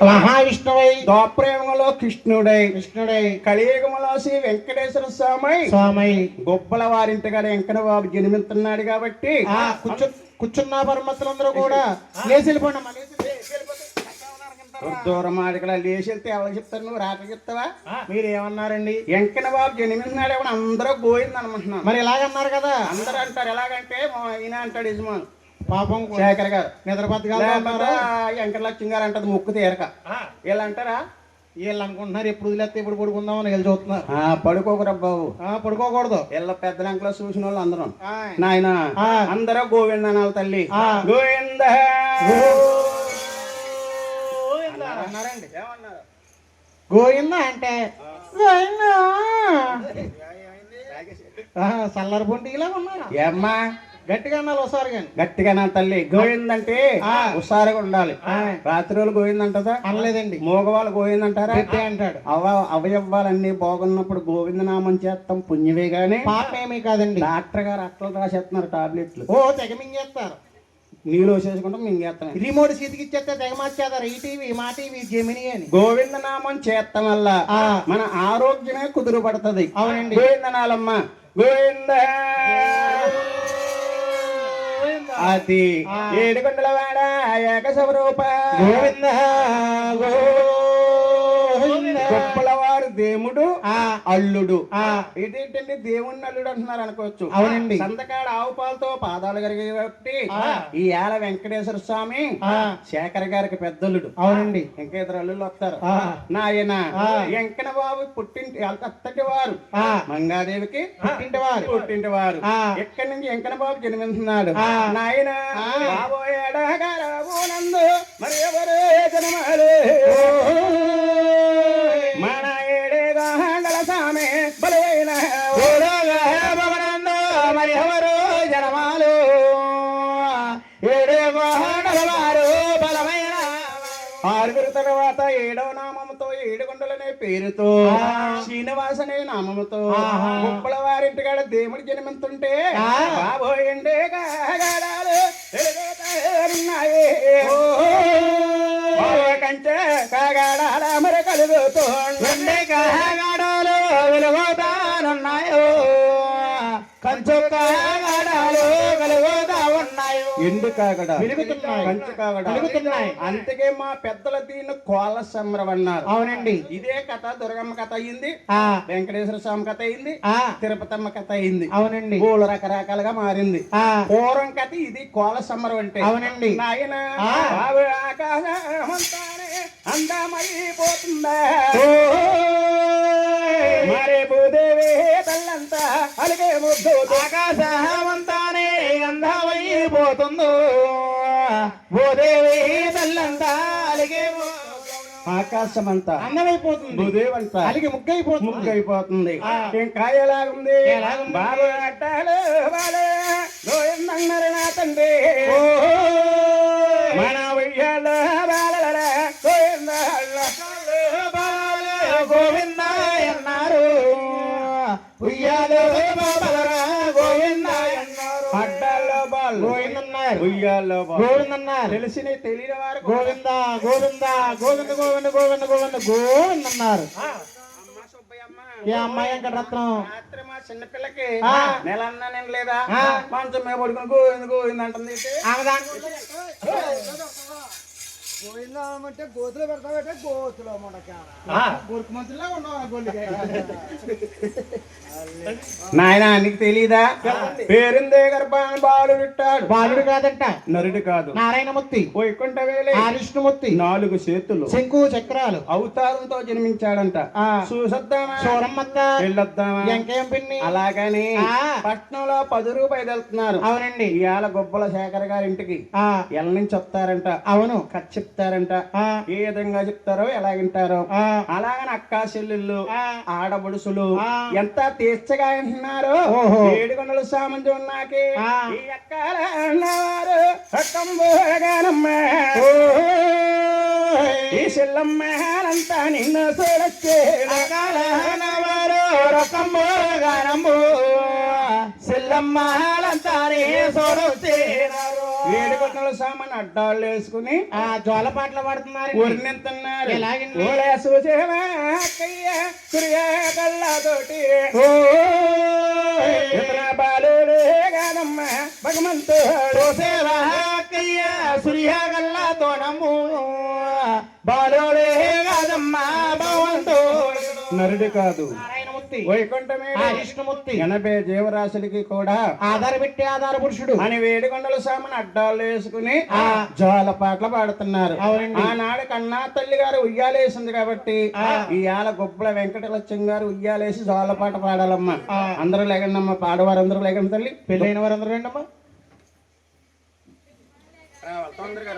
మహావిష్ణువై ద్వాపరయుగంలో కృష్ణుడై కలియుగంలో శ్రీ వెంకటేశ్వర స్వామి గొప్పల వారింటి గారు వెంకట బాబు జన్మిస్తున్నాడు కాబట్టి కూర్చున్న పరమతులందరూ కూడా లేచి వెళ్ళిపోండి. దూరం మాటగా లేచి వెళ్తే ఎవరు చెప్తారు? నువ్వు రాత్రి చెప్తావా? మీరు ఏమన్నారండి? వెంకట బాబు జన్మిస్తున్నాడు ఏమన్నా అందరూ గోయింది అనుకుంటున్నాను. మరి ఎలాగన్నారు కదా? అందరూ అంటారు. ఎలాగంటే ఈయన అంటాడు యజమాను పాపం శేఖర్ గారు నిద్రపత్రిక వెంకటలక్ష్మి గారు అంటది ముక్కు తీరక. వీళ్ళు అంటారా? వీళ్ళు అనుకుంటున్నారు ఎప్పుడు వదిలేస్తే ఇప్పుడు పడుకుందామని వీళ్ళు చూస్తున్నారు. పడుకోకురా బాబు, పడుకోకూడదు. వీళ్ళ పెద్ద అంకలో చూసిన వాళ్ళు అందరూ నాయన అందరూ గోవిందనాలు తల్లి గోవింద అన్నారండి. ఏమన్నారు? గోవింద అంటే సల్లర పొండి ఇలా ఉన్నారా? ఏమ్మా గట్టిగా అన్నారు ఒకసారి. కానీ గట్టిగా నా తల్లి గోవిందంటే హుషారుగా ఉండాలి. రాత్రి రోజులు గోవిందంటదా? అనలేదండి. మోగవాళ్ళు గోవిందంటారా? అంటాడు. అవయవాలన్నీ బాగున్నప్పుడు గోవిందనామం చేస్తాం పుణ్యమే గాని పాపమేమీ కాదండి. డాక్టర్ గారు అట్లా రాసేస్తున్నారు టాబ్లెట్లు. తెగ మింగేస్తారు. నీళ్ళు వేసేసుకుంటాం మింగేస్తాం. రిమోట్ చేతికి ఇచ్చేస్తే తెగ మార్చేస్తారు. ఈ టీవీ మా టీవీ జెమిని అని. గోవిందనామం చేస్తాం వల్ల మన ఆరోగ్యమే కుదురు పడుతుంది. అవునండి. గోవిందనాలమ్మ గోవింద అతి ఏడుకొండల వాడ ఏకశవరూప గోవింద గొప్పలవారు దేవుడు అల్లుడు. ఇదేంటండి దేవుణ్ణి అల్లుడు అంటున్నారు అనుకోవచ్చు. అవునండి. సంతకాడ ఆవు పాలతో పాదాలు కరిగి కాబట్టి ఈ ఏళ వెంకటేశ్వర స్వామి శేఖర్ గారికి పెద్దల్లుడు. అవునండి. ఇంకా ఇద్దరు అల్లుళ్ళు వస్తారు. నాయన వెంకట బాబు పుట్టింటి అత్తటి వారు, మంగాదేవికి పుట్టింటి వారు. ఎక్కడి నుంచి వెంకట బాబు జన్మిస్తున్నాడు. నాయన బాబోయేడాగారాబోనందు మరి ఎవరే జనమాలు మన ఏడేగా గల సామె బలైన భవనందు మరి ఎవరు జనమాలు ఏడేగా గలవారు బలమైన. ఆరుగురు తర్వాత ఏడవ నామముతో ఏడుకొండలనే పేరుతో శ్రీనివాసనే నామముతో గొప్పల వారింటి కాడ దేవుడి జన్మిస్తుంటే బాబోయండే కాగాడాలు ఉన్నాయి. కంచె కాగాడాల మరి కలుగుతుండే కాగాడాలు వెలుగుతానున్నాయో కంచు కాగాడాలు కలుగుతా ఉన్నాయో. ఎండు కాగడ వెలుగుతున్నాయి, కంచు కాగడ వెలుగుతున్నాయి. అందుకే మా పెద్దల దీన్ని కోల సంబరం అన్నారు. అవునండి. ఇదే కథ దుర్గమ్మ కథ అయింది, వెంకటేశ్వర స్వామి కథ అయింది, తిరుపతమ్మ కథ అయింది. అవునండి. పూలు రకరకాలుగా మారింది. పూర్వం కథ ఇది కోల సంబరం అంటే. అవునండి. నాయన ఆకాశమంతానే అందమైపోతుందా మరి భూదేవి తల్లంతా అలిగే ముద్దు ఆకాశమంతానే అందమైపోతుందో భూదేవి తల్లంతా అలిగే ఆకాశమంతా అందమైపోతుంది. భూదేవంతా అలిగి ముగ్గైపోతుంది. ఇంకా ఎలాగుంది బాబు అట్టాలు బాలే గోవిందన్నారు నా తండ్రి మన ఉయ్యాల బాలల గోవింద గోవింద అన్నారు. ఉయ్యాలో బాబలరా గోవింద అన్నారు. అడ్డాల్లో బాల్ గోవిందన్నారు, ఉయ్యాల్లో గోవిందన్నారు. తెలిసిన తెలియని వారు గోవింద గోవింద గోవింద గోవింద గోవింద గోవింద గోవింద అన్నారు. ఏ అమ్మాయి వెంకటరత్నం రాత్రి మా చిన్నపిల్లకి నెల అన్నా నేను లేదా మంచం మేము పడుకుని గోవింద గోవింద అంటుంది. గోవిందంటే గోతులో పెడతామంటే గోతులో గొరుకు మంచులా ఉన్నావు. నాయన నీకు తెలీదా? పేరుందే గర్భాన్ని బాలుడు ఇట్టాడు. బాలుడు కాదంట, నరుడు కాదు. నారాయణమూర్తి, వైకుంఠవేలి, విష్ణుమూర్తి, 4 చేతులు, శంకు చక్రాలు అవతారంతో జన్మించాడంట. చూసొద్దామా సోరమ్మత్త వెళ్ళొద్దామా ఎంకేం పిన్ని. అలాగని పట్నంలో 10 రూపాయలు వెళ్తున్నారు. అవునండి. ఇవాళ గొప్పల శేఖర్ గారి ఇంటికి ఎల్ల నుంచి వస్తారంట. అవును. ఖర్చు చెప్తారంట. ఏ విధంగా చెప్తారో ఎలా వింటారో అలాగని అక్కా చెల్లెళ్ళు ఆడబడుసులు ఎంత తీర్చగా అంటున్నారు. 7 కొండల సామంతి ఉన్నాకి ఈ అక్కలు అన్నవారు ఈ చెల్లమ్మంతా నిన్ను చూడొచ్చేను రకమ్ము సిల్లమ్మాలంతా చూడొచ్చేనారు ఏడుకొండల సామాన్ అడ్డాలు వేసుకుని ఆ జోల పాటలు పాడుతున్నారు ఊరినెత్తున్నారు ఎలాగండి? కళ్ళతోటి బాలుడే కాదమ్మా భగవంతుడు సూర్య గల్లా తోడము బాలోడే కాదమ్మా భగవంతుడు నరుడు కాదు నారాయణమూర్తి వైకుంఠమే ఆ విష్ణుమూర్తి 80 జీవరాశులకి కూడా ఆధార పెట్టి ఆధార పురుషుడు అని వేడికొండల సామాన్ అడ్డాలు వేసుకుని ఆ జోల పాటలు పాడుతున్నారు అవునండి. ఆనాడు కన్నా తల్లి గారు ఉయ్యాలేసింది కాబట్టి ఇవాళ గొప్పల వెంకటలక్ష్మి గారు ఉయ్యాలేసి జోల పాట పాడాలమ్మా అందరూ లేకండమ్మా పాడవారు అందరూ లేకండి తల్లి పెళ్ళైన వారందరూ రండమ్మా తొందరగా